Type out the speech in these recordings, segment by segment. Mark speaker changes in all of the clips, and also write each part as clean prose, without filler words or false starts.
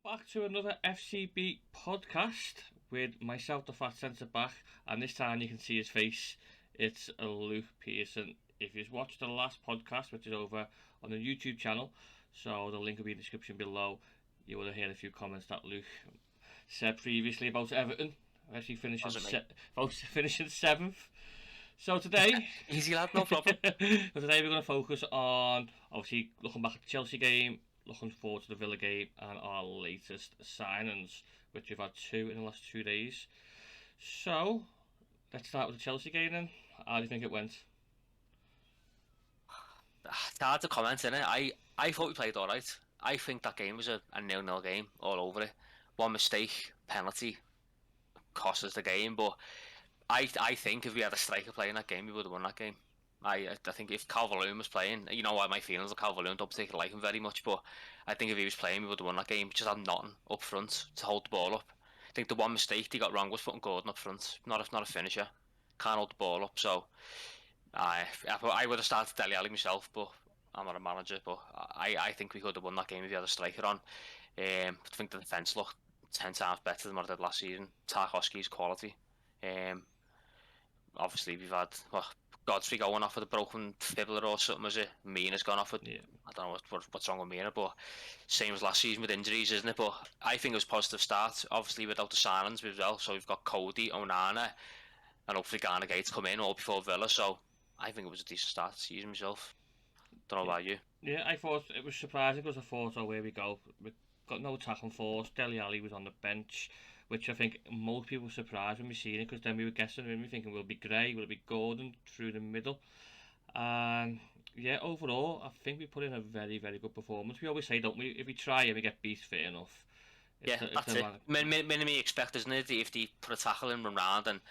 Speaker 1: back to another FCB podcast with myself, the fat centre back, and this time you can see his face. It's Luke Pearson. If you've watched the last podcast, which is over on the YouTube channel, so the link will be in the description below, you would have heard a few comments that Luke said previously about Everton, actually finishing finishing 7th. So today,
Speaker 2: easy lad, no problem.
Speaker 1: Today we're going to focus on obviously looking back at the Chelsea game, looking forward to the Villa game, and our latest signings, which we've had 2 in the last 2 days. So let's start with the Chelsea game then. How do you think it went?
Speaker 2: It's hard to comment, innit? I thought we played alright. I think that game was a 0-0 game all over it. One mistake, penalty, cost us the game, but I think if we had a striker playing that game, we would have won that game. I think if Calvert-Lewin was playing, you know what my feelings of Calvert-Lewin, don't particularly like him very much, but I think if he was playing, we would have won that game. We just had nothing up front to hold the ball up. I think the one mistake they got wrong was putting Gordon up front, not a finisher. Can't hold the ball up, so I would have started Dele Alli myself, but I'm not a manager. But I think we could have won that game if we had a striker on. I think the defence looked 10 times better than what it did last season. Tarkowski's quality. Obviously we've had Godfrey going off with a broken fibula or something, is it? Mina's gone off with, I don't know what's wrong with Mina, but same as last season with injuries, isn't it? But I think it was a positive start, obviously without the signings as well. So we've got Coady, Onana, and hopefully Garner Gates come in all before Villa, so I think it was a decent start to the season myself. Don't know about you.
Speaker 1: Yeah, I thought it was surprising because I thought, oh, where we go. We got no tackling force. Dele Alli was on the bench, which I think most people were surprised when we seen it, because then we were guessing and we were thinking, will it be Gray, will it be Gordon through the middle? And yeah, overall, I think we put in a very, very good performance. We always say, don't we, if we try and we get beat, fair enough.
Speaker 2: That's it. Minimum expect, isn't it, if they put a tackle in, run round, and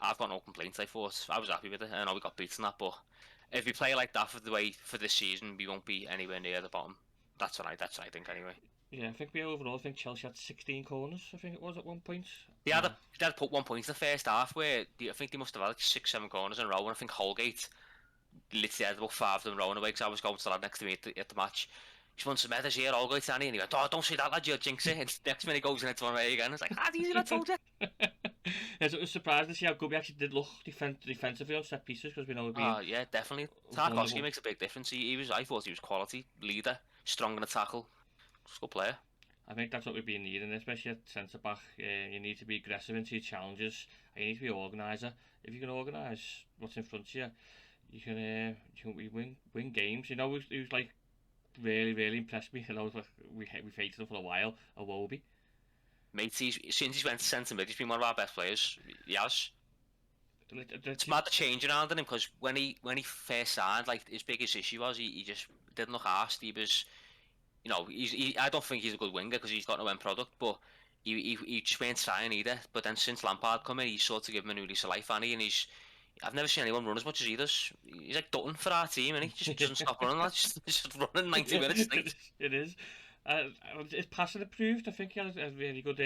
Speaker 2: I've got no complaints. I thought I was happy with it. I know we got beaten that, but if we play like that for this season, we won't be anywhere near the bottom. That's what I think anyway.
Speaker 1: Yeah, I think I think Chelsea had 16 corners, I think it was at one point.
Speaker 2: They had put 1 point in the first half where I think they must have had like 6-7 corners in a row, and I think Holgate literally had about 5 of them rolling away, because I was going to the lad next to me at the match. He's won some medals here, Holgate, and he went, oh, don't say that lad, you'll jinx it. And next minute he goes in into one way again. It's like, easy, I told you.
Speaker 1: Yeah, so it was surprising to see how good we actually did look defensively on set pieces, because we know we've been...
Speaker 2: yeah, definitely. Tarkowski makes a big difference. I thought he was quality, leader, strong in the tackle. Just a good player.
Speaker 1: I think that's what we've been needing, especially at centre back. You need to be aggressive into your challenges, and you need to be an organiser. If you can organise what's in front of you, you can win games. You know, he was like really impressed me. You know, like we hated him for a while. Iwobi.
Speaker 2: Mate, since he's went to centre mid, he's been one of our best players. He has. It's mad the change around in him, because when he first signed, like his biggest issue was he just didn't look arsed. He was, you know, I don't think he's a good winger because he's got no end product, but he just weren't trying either. But then since Lampard come in, he's sort of given him a new lease of life, and I've never seen anyone run as much as he does. He's like Dutton for our team, and he just doesn't stop running. That's just running 90 minutes.
Speaker 1: It is. His passing improved. I think he had a really good.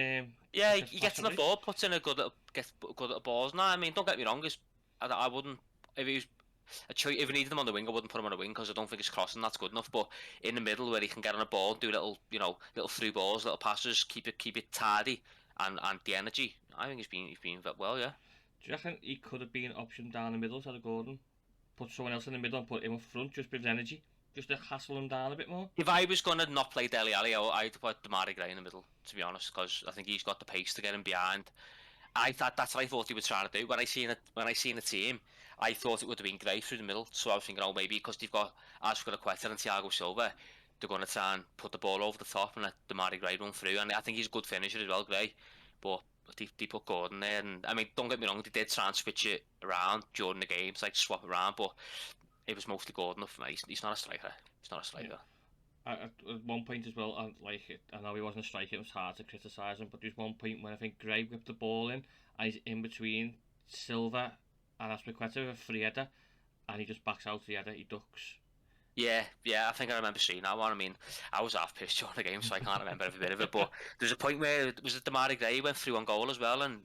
Speaker 2: Yeah, he gets in the ball, puts in a good little balls. Now, I mean, don't get me wrong. I wouldn't, if he was if we needed him on the wing, I wouldn't put him on the wing, because I don't think his crossing that's good enough. But in the middle, where he can get on a ball, do little through balls, little passes, keep it tidy, and the energy. I think he's been well, yeah.
Speaker 1: Do you reckon he could have been an option down the middle instead of Gordon? Put someone else in the middle and put him up front, just with energy, just to hassle him down a bit more?
Speaker 2: If I was going to not play Dele Alli, I'd put Damari Gray in the middle, to be honest, because I think he's got the pace to get him behind. That's what I thought he was trying to do. When I seen the team, I thought it would have been Gray through the middle. So I was thinking, maybe because they've got Azpilicueta and Thiago Silva, they're going to try and put the ball over the top and let Damari Gray run through. And I think he's a good finisher as well, Gray. But they put Gordon there, and I mean, don't get me wrong, they did try and switch it around during the games, like swap it around, but it was mostly Gordon up for me. He's not a striker.
Speaker 1: Yeah. At one point as well, I know he wasn't a striker, it was hard to criticise him, but there's one point when I think Gray whipped the ball in, and he's in between Silva and Azpilicueta with a free header, and he just backs out the header, he ducks.
Speaker 2: Yeah, I think I remember seeing that one. I mean, I was half pissed during the game, so I can't remember every bit of it, but there's a point where it was Damari Gray went through on goal as well, and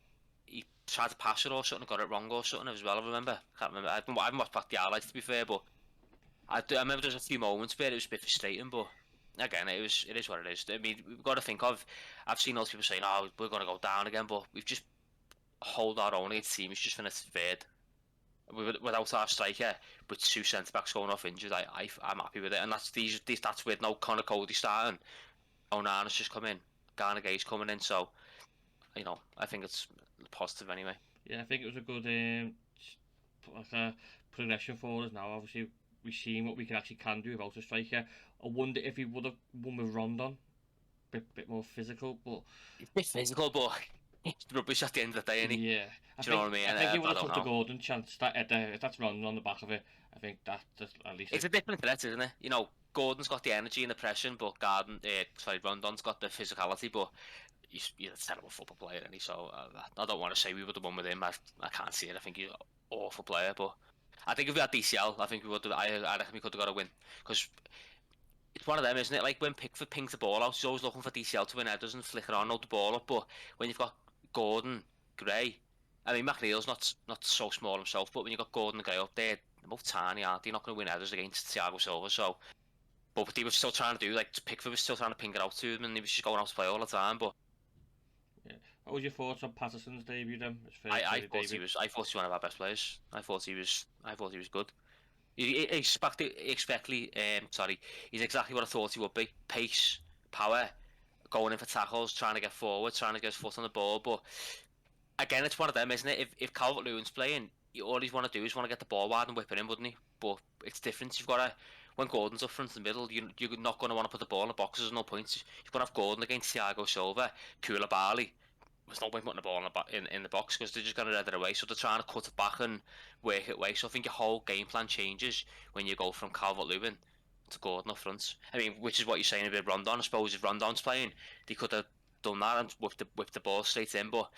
Speaker 2: he tried to pass it or something, got it wrong or something as well, I remember. Can't remember. I haven't watched back the highlights, to be fair, but I remember there's a few moments where it was a bit frustrating, but again, it is what it is. I mean, we've got to think of. I've seen those people saying, "Oh, we're going to go down again," but we've just hold our own against team. It's just finished third. Without our striker, with 2 centre backs going off injured, I'm happy with it. And that's with no Onana Coady starting. Onana's just come in. Garner Gay's coming in, so I think it's positive anyway.
Speaker 1: Yeah, I think it was a good like a progression for us now. Obviously, we've seen what we can do without a striker. I wonder if he would have won with Rondon, bit more physical, but
Speaker 2: It's a bit physical, but it's rubbish at the end of the day, isn't he?
Speaker 1: yeah,
Speaker 2: Do you know what I mean?
Speaker 1: I think he would have
Speaker 2: I don't
Speaker 1: took the
Speaker 2: know.
Speaker 1: Gordon chance. That if that's Rondon on the back of it, I think that just at least
Speaker 2: It's a different threat, isn't it? Gordon's got the energy and the pressure, but Rondon's got the physicality, but he's a terrible football player, and so I don't want to say we would have won with him. I can't see it. I think he's an awful player, but I think if we had DCL, I think we would have. I reckon we could have got a win, because it's one of them, isn't it? Like when Pickford pings the ball out, he's always looking for DCL to win headers and flick it on, hold the ball up. But when you've got Gordon, Gray, I mean McNeil's not so small himself, but when you've got Gordon and Gray up there, they're both tiny, aren't they? You're not going to win headers against Thiago Silva, so. But he was still trying to do, like, Pickford was still trying to ping it out to him, and he was just going out to play all the time. But
Speaker 1: yeah. What was your thoughts on Patterson's debut then?
Speaker 2: I thought he was one of our best players. I thought he was good. He's exactly what I thought he would be. Pace, power, going in for tackles, trying to get forward, trying to get his foot on the ball. But again, it's one of them, isn't it? If Calvert-Lewin's playing, all he's want to do is want to get the ball wide and whip it in, wouldn't he? But it's different. You've got to, when Gordon's up front in the middle, you're not going to want to put the ball in the box. There's no point. You've got to have Gordon against Thiago Silva, Koulibaly. There's no point putting the ball in the box, because they're just going to read it away. So they're trying to cut it back and work it away. So I think your whole game plan changes when you go from Calvert-Lewin to Gordon up front. I mean, which is what you're saying about Rondon. I suppose if Rondon's playing, they could have done that and whipped the ball straight in. But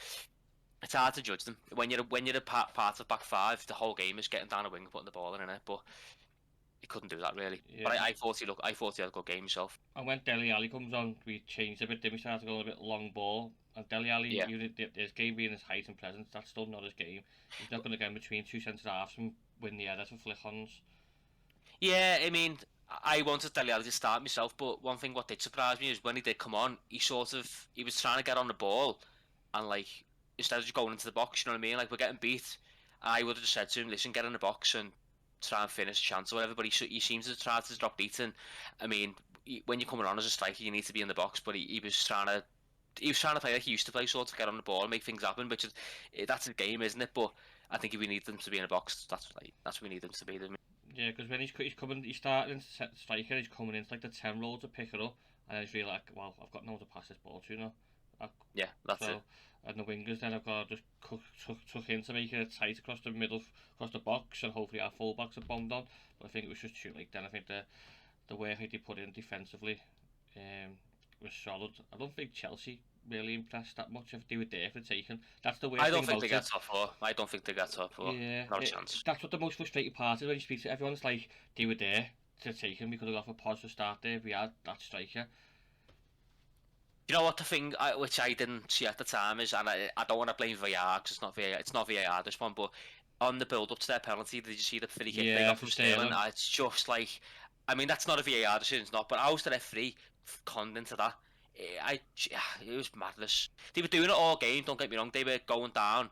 Speaker 2: it's hard to judge them when you're a part of back five. The whole game is getting down a wing and putting the ball in it, but he couldn't do that really.
Speaker 1: Yeah.
Speaker 2: But I thought he had a good game himself.
Speaker 1: And when Dele Alli comes on, we changed a bit. Then we started going a bit long ball. And Dele Alli, his game being his height and presence, that's still not his game. He's not going to get in between two centre halves and win the headers for flick-ons.
Speaker 2: Yeah, I mean, I wanted Dele Alli to start myself, but one thing what did surprise me is when he did come on, he was trying to get on the ball, and like, instead of just going into the box, you know what I mean? Like, we're getting beat. I would have just said to him, listen, get in the box and try and finish a chance or whatever, but he seems to try to drop beaten. I mean, when you're coming on as a striker, you need to be in the box, but he was trying to play like he used to play, sort of get on the ball and make things happen, which that's a game, isn't it? But I think if we need them to be in the box, that's what we need them to be.
Speaker 1: Yeah, because when he's starting to set the striker, he's coming into like the 10 roll to pick it up, and I feel like, well, I've got no one to pass this ball to now.
Speaker 2: Yeah, that's it.
Speaker 1: And the wingers then I've got to just tuck in to make it tight across the middle, across the box, and hopefully our full-backs are bombed on. But I think it was just too late then. I think the work they put in defensively was solid. I don't think Chelsea really impressed that much if they were there for taking. That's the way
Speaker 2: I don't think they got top four.
Speaker 1: Yeah,
Speaker 2: not a chance.
Speaker 1: That's what the most frustrating part is when you speak to everyone. It's like they were there to take him. We could have got a positive start there if we had that striker.
Speaker 2: You know what the thing which I didn't see at the time is, and I don't want to blame VAR because it's not VAR this one, but on the build up to their penalty, did you see the free kick they got from Sterling? It's just like, I mean, that's not a VAR decision, it's not, but how's the referee conned into that? It was madness. They were doing it all game, don't get me wrong. They were going down,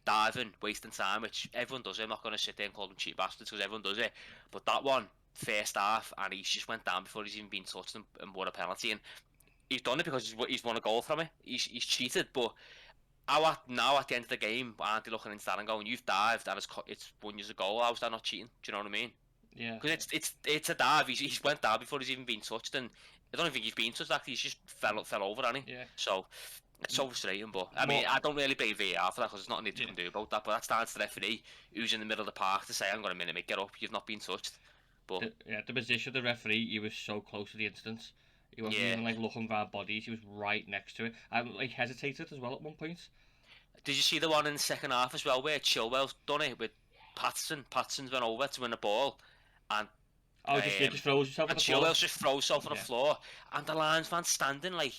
Speaker 2: diving, wasting time, which everyone does it. I'm not going to sit there and call them cheap bastards because everyone does it. But that one, first half, and he just went down before he's even been touched and won a penalty. And he's done it because he's won a goal from it. He's cheated, but now at the end of the game, aren't they looking into that and going, you've dived and it's won you a goal? How's that not cheating? Do you know what I mean?
Speaker 1: Yeah.
Speaker 2: Because it's a dive. He's went down before he's even been touched, and I don't think he's been touched. Actually, he's just fell over, hasn't he?
Speaker 1: Yeah.
Speaker 2: So it's so frustrating. But I mean, I don't really blame VAR for that because there's nothing they can do about that. But that's down to the referee who's in the middle of the park to say, "Hang on a minute, mate, get up. You've not been touched." But
Speaker 1: the position of the referee, he was so close to the incident. He wasn't even like looking for our bodies. He was right next to it. And like hesitated as well at one point.
Speaker 2: Did you see the one in the second half as well where Chilwell's done it with Patterson? Patterson's went over to win the ball, and
Speaker 1: just throws himself on the floor.
Speaker 2: Chilwell just throws himself on the floor, and the linesman standing like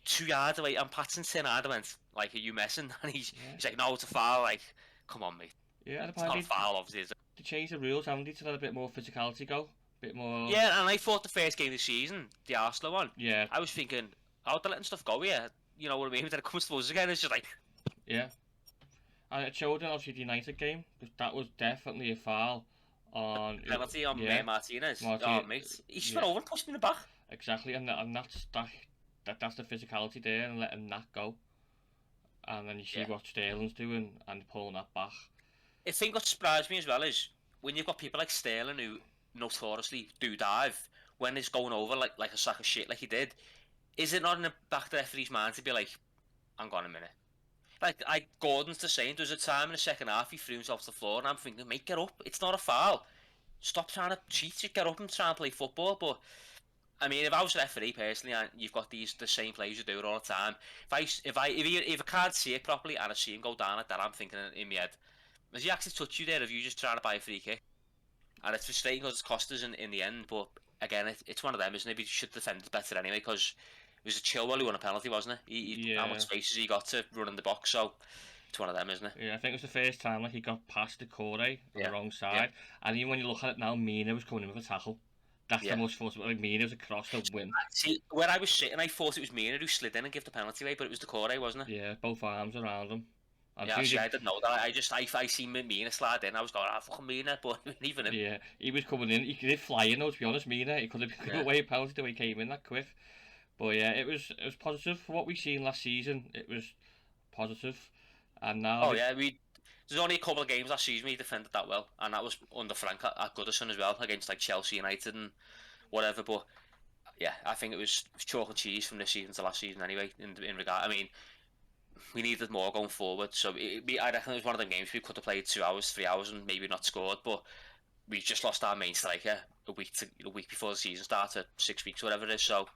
Speaker 2: 2 yards away, and Patterson turned around and went, like, "Are you messing?" And he's like, "No, it's a foul." Like, come on, mate.
Speaker 1: Yeah,
Speaker 2: it's not a foul, obviously. Is it?
Speaker 1: They changed the rules, haven't they, to let a bit more physicality go. bit more.
Speaker 2: Yeah, and I thought the first game of the season, the Arsenal one,
Speaker 1: Yeah,
Speaker 2: I was thinking, how they're letting stuff go here. You know what I mean? Then it comes to us again, it's just like,
Speaker 1: yeah. And it showed in obviously the United game because that was definitely a foul on.
Speaker 2: penalty on
Speaker 1: Yeah,
Speaker 2: Martinez. Oh,
Speaker 1: Martin.
Speaker 2: mate. He just
Speaker 1: Yeah,
Speaker 2: went over and pushed him in the back.
Speaker 1: exactly, and that's the physicality there and letting that go. And then you see
Speaker 2: Yeah.
Speaker 1: what Sterling's doing and pulling that back.
Speaker 2: I think what surprised me as well is when you've got people like Sterling who notoriously do dive, when he's going over like a sack of shit like he did, is it not in the back of the referee's mind to be like, hang on a minute. Like Gordon's the same. There was a time in the second half he threw himself to the floor and I'm thinking, mate, get up. It's not a foul. Stop trying to cheat. Just get up and try and play football. But I mean, if I was a referee personally, and you've got the same players who do it all the time, if I can't see it properly and I see him go down like that, I'm thinking in my head, has he actually touched you there? Have you just trying to buy a free kick? And it's frustrating because it's cost us in the end. But again, it's one of them, isn't it? We should defend it better anyway because it was a Chilwell who won a penalty, wasn't it? How much space has he got to run in the box? So it's one of them, isn't it?
Speaker 1: Yeah, I think it was the first time like he got past the Coady on the wrong side,
Speaker 2: Yeah.
Speaker 1: and even when you look at it now, Mina was coming in with a tackle. That's the most forceful. Like Mina was across the win.
Speaker 2: See, where I was sitting, I thought it was Mina who slid in and gave the penalty away, but it was the Coady, wasn't it?
Speaker 1: Yeah, both arms around him. And
Speaker 2: Yeah, actually, I didn't know that. I seen Mina slide in. I was going, fucking Mina, but even him.
Speaker 1: Yeah, he was coming in. He did fly in, though, to be honest. Mina, he could have given away a penalty the way he came in that quick. But yeah, it was positive for what we seen last season. It was positive, and now.
Speaker 2: Oh yeah, there's only a couple of games last season we defended that well, and that was under Frank at Goodison as well against like Chelsea United and whatever. But yeah, I think it was chalk and cheese from this season to last season anyway. In regard, I mean, we needed more going forward. So I reckon it was one of them games we could have played 2 hours, 3 hours, and maybe not scored. But we just lost our main striker a week before the season started, 6 weeks, whatever it is. So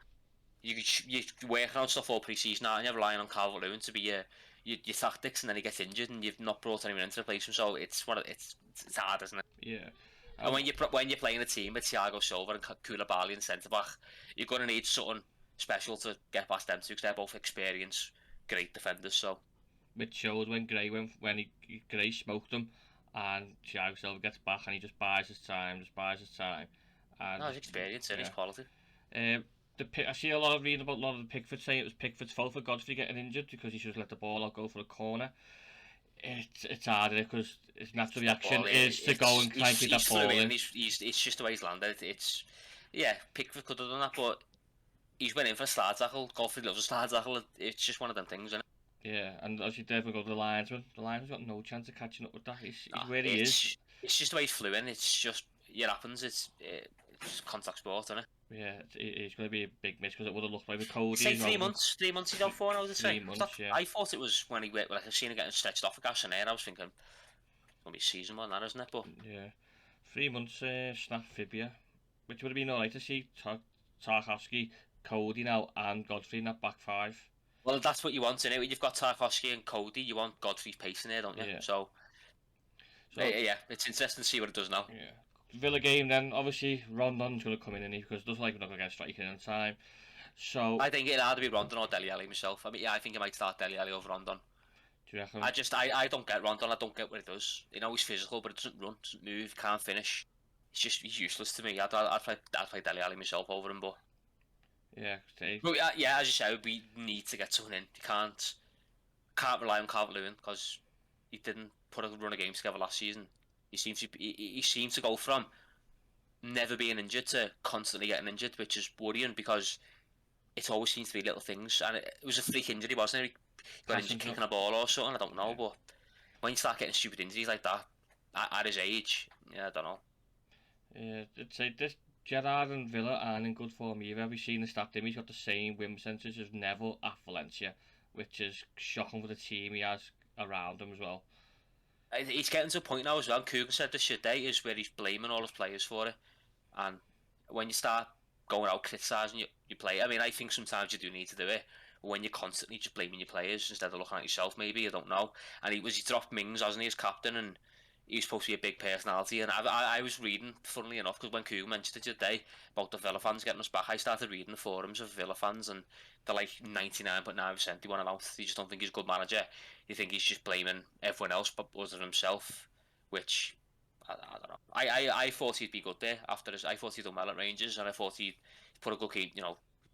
Speaker 2: you're working on stuff all pre-season now, and you're relying on Calvert-Lewin to be your tactics, and then he gets injured, and you've not brought anyone in to replace him. So it's hard, isn't it?
Speaker 1: Yeah.
Speaker 2: And when you're playing a team with Thiago Silva and Koulibaly in centre back, you're going to need something special to get past them two because they're both experienced, great defenders. So
Speaker 1: it showed when Gray smoked him, and Thiago Silva gets back and he just buys his time. And
Speaker 2: his experience and his quality.
Speaker 1: I see reading about a lot of the Pickford saying it was Pickford's fault for Godfrey getting injured because he should have let the ball out go for a corner. It's harder because his natural reaction is to go and try and keep that ball in.
Speaker 2: It's just the way he's landed. Pickford could have done that, but he's went in for a slide tackle. Godfrey loves a slide tackle. It's just one of them things, isn't it?
Speaker 1: Yeah, and as you definitely go to the linesman. The linesman's got no chance of catching up with that. He's where he is.
Speaker 2: It's just the way he's flew in. It's just it happens. It's contact sport, isn't it?
Speaker 1: Yeah, it's going to be a big miss because it would have looked like with Coady.
Speaker 2: Say 3 months. 3 months he's out for now.
Speaker 1: 3 months. Yeah.
Speaker 2: I thought it was when he went. Like I seen him getting stretched off a gas in there. I was thinking, it's gonna be a season one, that isn't it? But
Speaker 1: yeah, 3 months snap fibia, which would have been alright to see Tarkowski, Coady now, and Godfrey in that back five.
Speaker 2: Well, that's what you want, innit? When you've got Tarkowski and Coady, you want Godfrey's pace in there, don't you?
Speaker 1: Yeah.
Speaker 2: So yeah, it's interesting to see what it does now.
Speaker 1: Yeah. Villa game then, obviously Rondon's going to come in because it looks like we're not going to get striking in time. So
Speaker 2: I think it'd either be Rondon or Dele Alli myself. I mean, yeah, I think he might start Dele Alli over Rondon.
Speaker 1: Do you reckon?
Speaker 2: I don't get Rondon. I don't get what he does. You know, he's physical, but it doesn't run, doesn't move, can't finish. He's useless to me. I'd play Dele Alli myself over him, but
Speaker 1: yeah,
Speaker 2: but yeah, as you said, we need to get someone in. You can't rely on Calvert-Lewin because he didn't put a run of games together last season. He seems to go from never being injured to constantly getting injured, which is worrying because it always seems to be little things. And it was a freak injury, wasn't it? He got injured kicking a ball or something, I don't know. But when you start getting stupid injuries like that at his age, yeah, I don't know.
Speaker 1: Yeah, I'd say this Gerrard and Villa aren't in good form either. We've seen the stat him. He's got the same win percentage as Neville at Valencia, which is shocking for the team he has around him as well.
Speaker 2: He's getting to a point now as well. Coogan said this today is where he's blaming all his players for it, and when you start going out criticising your play, I mean, I think sometimes you do need to do it. When you're constantly just blaming your players instead of looking at yourself, maybe I don't know. And he dropped Mings, wasn't he, as captain, and he was supposed to be a big personality. And I was reading, funnily enough, because when Coogan mentioned it today about the Villa fans getting us back, I started reading the forums of Villa fans, and they're like 99.9% they want him out. They just don't think he's a good manager. You think he's just blaming everyone else but other than himself, which I don't know. I thought he'd be good there after his. I thought he'd done well at Rangers, and I thought he'd put a good key,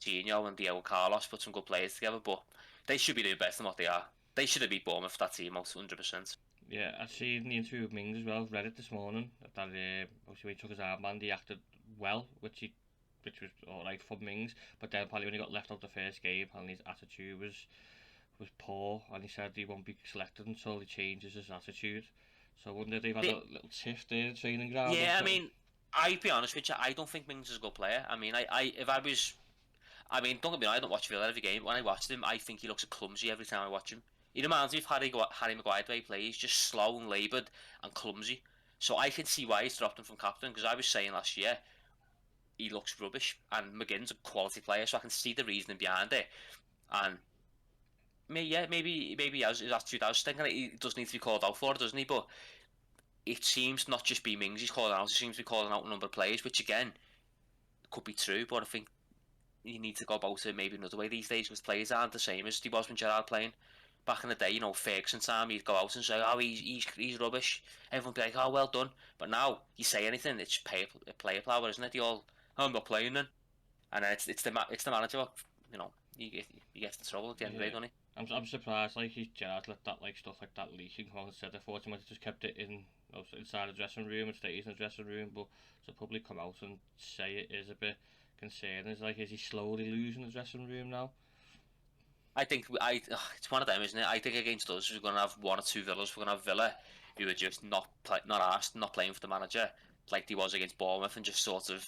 Speaker 2: Coutinho and Diego Carlos put some good players together. But they should be doing better than what they are. They should have beat Bournemouth, that team out 100%.
Speaker 1: Yeah, I seen the interview with Mings as well. Read it this morning. That obviously when he took his armband, he acted well, which was all right for Mings. But then probably when he got left out the first game, and his attitude was poor, and he said he won't be selected until he changes his attitude. So I wonder if they've had a little tiff there in the training ground.
Speaker 2: Yeah, I mean, I'd be honest with you. I don't think Mings is a good player. I mean, if I was, I mean, don't get me wrong. I don't watch Villa every game. When I watched him, I think he looks clumsy every time I watch him. He reminds me of Harry Maguire the way he plays, just slow and laboured and clumsy. So I can see why he's dropped him from captain, because I was saying last year he looks rubbish, and McGinn's a quality player, so I can see the reasoning behind it. And maybe his attitude does stink, and he does need to be called out for it, doesn't he? But it seems not just be Mings he's calling out; he seems to be calling out a number of players, which again could be true. But I think you need to go about it maybe another way these days, because players aren't the same as he was when Gerrard playing. Back in the day, Ferguson time, he'd go out and say, "Oh, he's rubbish." Everyone would be like, "Oh, well done." But now you say anything, it's player power, isn't it? "I'm not playing then," and then it's the manager. He gets in trouble at the end of the day, doesn't he?
Speaker 1: I'm surprised like Gerrard let that like stuff like that leak and come out and said. I thought he might have just kept it inside the dressing room and stays in the dressing room, but to probably come out and say it is a bit concerning. Is he slowly losing the dressing room now?
Speaker 2: I think it's one of them, isn't it? I think against us, we're going to have one or two Villas. We're going to have Villa who are just not asked, not playing for the manager, like he was against Bournemouth, and just sort of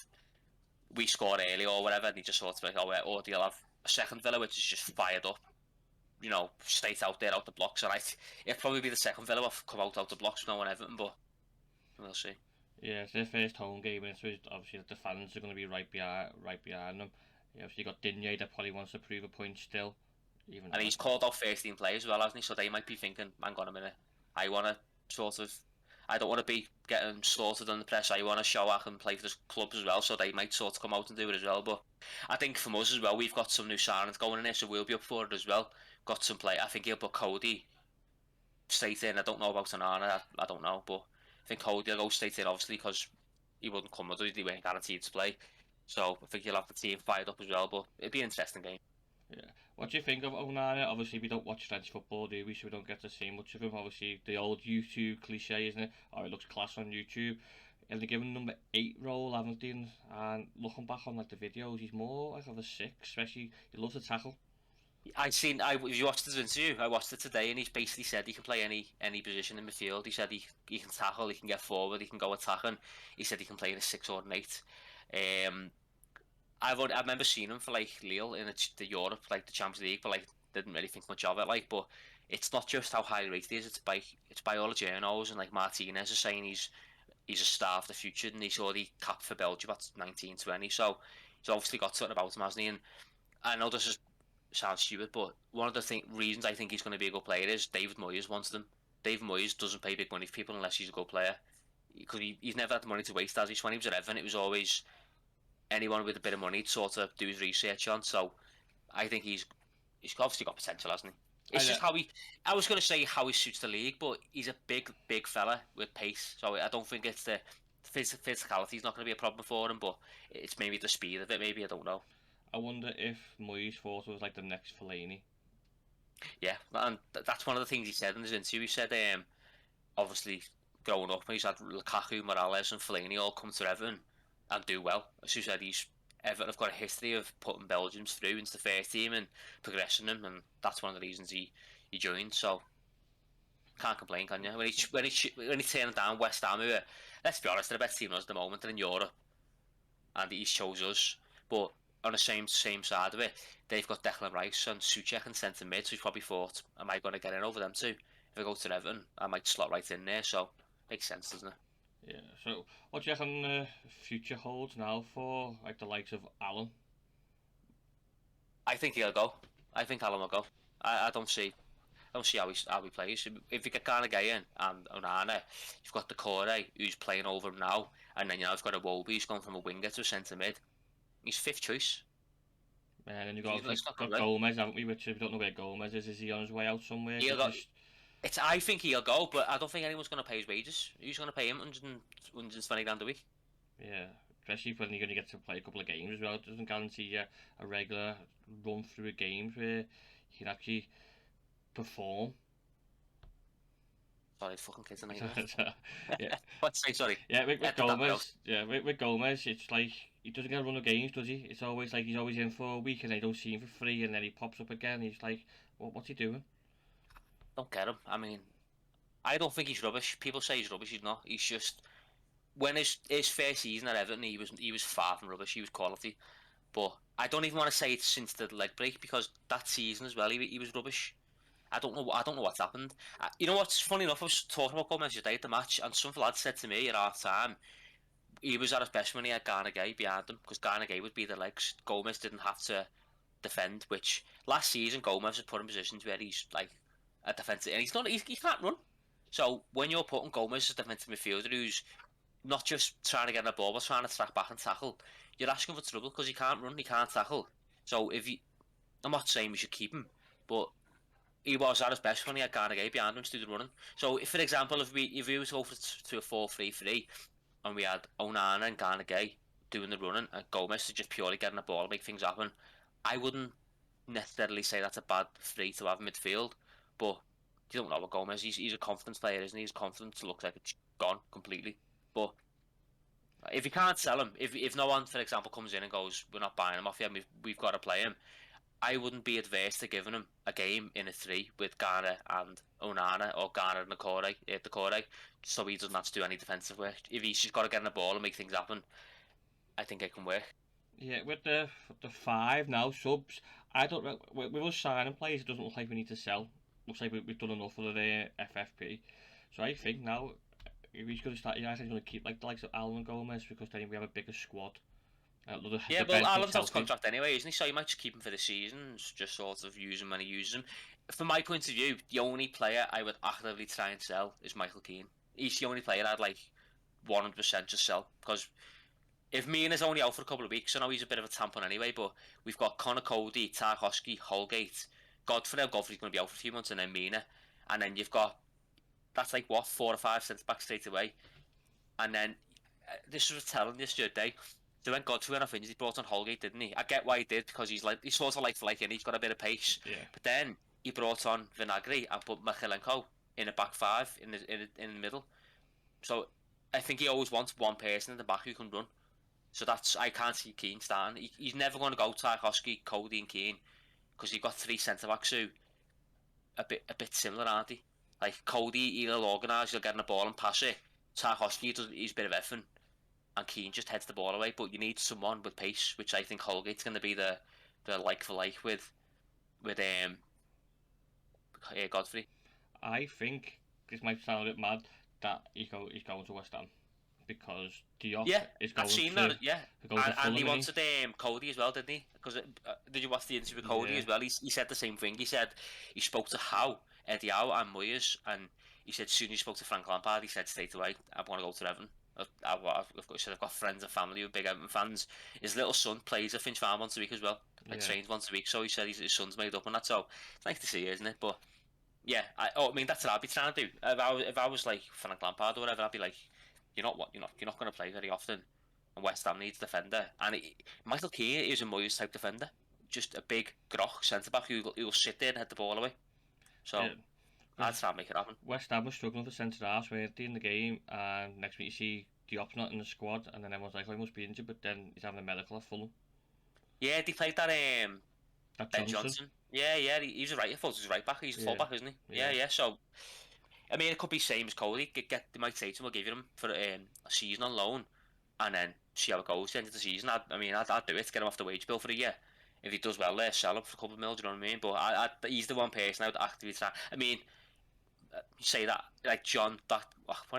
Speaker 2: we scored early or whatever, and he just sort of like, or they'll have a second Villa which is just fired up, straight out there out the blocks. And it'll probably be the second Villa will come out the blocks now and Everton, but we'll see.
Speaker 1: Yeah, it's their first home game, and so obviously the fans are going to be right behind them. Obviously you got Digne that probably wants to prove a point still.
Speaker 2: And he's called out first team players as well, hasn't he? So they might be thinking, hang on a minute, I want to I don't want to be getting slaughtered in the press. I want to show I can play for the club as well. So they might sort of come out and do it as well. But I think from us as well, we've got some new signings going in there, so we'll be up for it as well. Got some play. I think he'll put Coady straight in. I don't know about Onana. I don't know, but I think Coady will go straight in, obviously, because he wouldn't come with us. He weren't guaranteed to play. So I think he'll have the team fired up as well. But it'll be an interesting game.
Speaker 1: Yeah. What do you think of Onana? Obviously, we don't watch French football, do we? So we don't get to see much of him. Obviously, the old YouTube cliche, isn't it? Oh, it looks class on YouTube. And they give him number 8 role, haven't they? And looking back on like the videos, he's more like of a 6. Especially, he loves to tackle.
Speaker 2: If you watched his interview, I watched it today, and he's basically said he can play any position in midfield. He said he can tackle, he can get forward, he can go attacking. He said he can play in a 6 or an 8. I remember seeing him for like Lille in the Europe, like the Champions League, but like didn't really think much of it. Like, but it's not just how high rated he is; it's by all the journos, and like Martinez is saying he's a star of the future, and he's already capped for Belgium at 19, 20. So he's obviously got something about him, hasn't he? And I know this sounds stupid, but one of the reasons I think he's going to be a good player is David Moyes wants them. David Moyes doesn't pay big money for people unless he's a good player, because he's never had the money to waste. As when he was at Everton, it was always anyone with a bit of money to sort of do his research on. So I think he's obviously got potential, hasn't he? It's just I was going to say how he suits the league, but he's a big fella with pace. So I don't think it's the physicality is not going to be a problem for him, but it's maybe the speed of it. Maybe, I don't know.
Speaker 1: I wonder if Moyes thought it was like the next Fellaini.
Speaker 2: Yeah, and that's one of the things he said in his interview. He said, obviously growing up, he's had Lukaku, Morales, and Fellaini all come to Everton and do well. As you said, Everton have got a history of putting Belgians through into the first team and progressing them, and that's one of the reasons he joined. So can't complain, can you? When he turned down West Ham, who are, let's be honest, they're the best team at the moment. They're in Europe, and he chose us. But on the same side of it, they've got Declan Rice and Souček and centre mid. So he's probably thought, am I going to get in over them too? If I go to Everton, I might slot right in there. So makes sense, doesn't it?
Speaker 1: Yeah. So what do you reckon the future holds now for like the likes of Alan?
Speaker 2: I think he'll go. I think Alan will go. I don't see how he plays. If you get Carnegie in and Onana, you've got the Coady who's playing over him now, and then you've got a Wobie who's gone from a winger to a centre mid. He's 5th choice.
Speaker 1: And then you've got Gomez, haven't we? Which we don't know where Gomez is. Is he on his way out somewhere?
Speaker 2: I think he'll go, but I don't think anyone's going to pay his wages. Who's going to pay him 120 grand a week?
Speaker 1: Yeah, especially when you're going to get to play a couple of games as well. It doesn't guarantee you a regular run through of games where you can actually perform.
Speaker 2: Sorry, fucking kids are nightmare.
Speaker 1: Yeah,
Speaker 2: What's say sorry?
Speaker 1: yeah. With
Speaker 2: Edit that out.
Speaker 1: Gomez, with Gomez, it's like he doesn't get a run of games, does he? It's always like he's always in for a week and they don't see him for free, and then he pops up again. He's like, what's he doing?
Speaker 2: Don't get him. I mean, I don't think he's rubbish. People say he's rubbish. He's not. He's just when his first season at Everton, he was far from rubbish. He was quality. But I don't even want to say it's since the leg break because that season as well, he was rubbish. I don't know. I don't know what's happened. You know what's funny enough? I was talking about Gomez today at the match, and some lad said to me at half time he was at his best when he had Garner Gay behind him because Garner Gay would be the legs. Gomez didn't have to defend, which last season Gomez was put in positions where he's like a defensive, and he's not. He can't run. So when you're putting Gomez as a defensive midfielder who's not just trying to get the ball, but trying to track back and tackle, you're asking for trouble because he can't run, he can't tackle. So I'm not saying we should keep him, but he was at his best when he had Garnagay behind him to do the running. So, if, for example, if we were to go to a 4-3-3 and we had Onana and Garnagay doing the running and Gomez is just purely getting the ball and make things happen, I wouldn't necessarily say that's a bad three to have midfield. But you don't know what Gomez. He's a confidence player, isn't he? His confidence looks like it's gone completely. But if you can't sell him, if no one, for example, comes in and goes, we're not buying him off you, we've got to play him, I wouldn't be adverse to giving him a game in a three with Garner and Onana or Garner and Coady, so he doesn't have to do any defensive work. If he's just got to get in the ball and make things happen, I think it can work.
Speaker 1: Yeah, with the five now subs, I don't know. With us signing players, it doesn't look like we need to sell. Looks like we've done enough for the FFP. So I think now if he's going to start, he's going to keep like the likes of Alan and Gomez because then we have a bigger squad.
Speaker 2: Yeah, well, Alan's out of contract anyway, isn't he? So you might just keep him for the season, just sort of use him when he uses him. From my point of view, the only player I would actively try and sell is Michael Keane. He's the only player I'd like 100% just sell because if Mina's only out for a couple of weeks, I know he's a bit of a tampon anyway, but we've got Connor Cody, Tarkowski, Holgate, Godfrey's going to be out for a few months, and then Mina, and then you've got that's like what 4 or 5 centre backs straight away, and then this was telling this the other day. They went Godfrey went off injured. He brought on Holgate, didn't he? I get why he did because he's sort of like for like, and he's got a bit of pace.
Speaker 1: Yeah.
Speaker 2: But then he brought on Vinagre and put Mikhailenko in a back five in the middle. So I think he always wants one person in the back who can run. So I can't see Keane starting. He's never going to go Tarkowski, Cody, and Keane because you've got three centre backs who a bit similar, aren't they? Like Cody, he'll organise, he'll get in the ball and pass it. Tarkowski, he's a bit of everything. And Keane just heads the ball away, but you need someone with pace, which I think Holgate's going to be the like for like with Godfrey.
Speaker 1: I think this might sound a bit mad that he's going to West Ham because Diop is going
Speaker 2: I've seen
Speaker 1: to
Speaker 2: that. Yeah, and he wanted Cody as well, didn't he? Because did you watch the interview with Cody as well? He said the same thing. He said he spoke to Eddie Howe and Moyes, and he said as soon as he spoke to Frank Lampard, he said straight away, I want to go to Everton. I've got friends and family who are big Everton fans. His little son plays at Finch Farm once a week as well. Trains once a week, so he said his son's made up on that. So it's nice to see, isn't it? But yeah, I mean that's what I'd be trying to do. If I was like Frank Lampard or whatever, I'd be like, you're not going to play very often, and West Ham needs a defender. And Michael Keane is a Moyes type defender, just a big groch centre back who'll sit there and head the ball away. So. Yeah. I'd try and make it happen.
Speaker 1: West Ham was struggling for centre halves, weren't they, in the game? And next week you see Diop's not in the squad, and then everyone's like, oh, he must be injured, but then he's having a medical at Fulham.
Speaker 2: Yeah, they played that Ben Johnson. Yeah, he's a right. I thought he was a right back. He's a full back, isn't he? Yeah. So, I mean, it could be same as Cody. They might say to him, "We'll give him for a season on loan, and then see how it goes at the end of the season." I'd do it. Get him off the wage bill for a year. If he does well there, sell him for a couple of mil. Do you know what I mean? But he's the one person I would actively try. I mean. You say that like John, what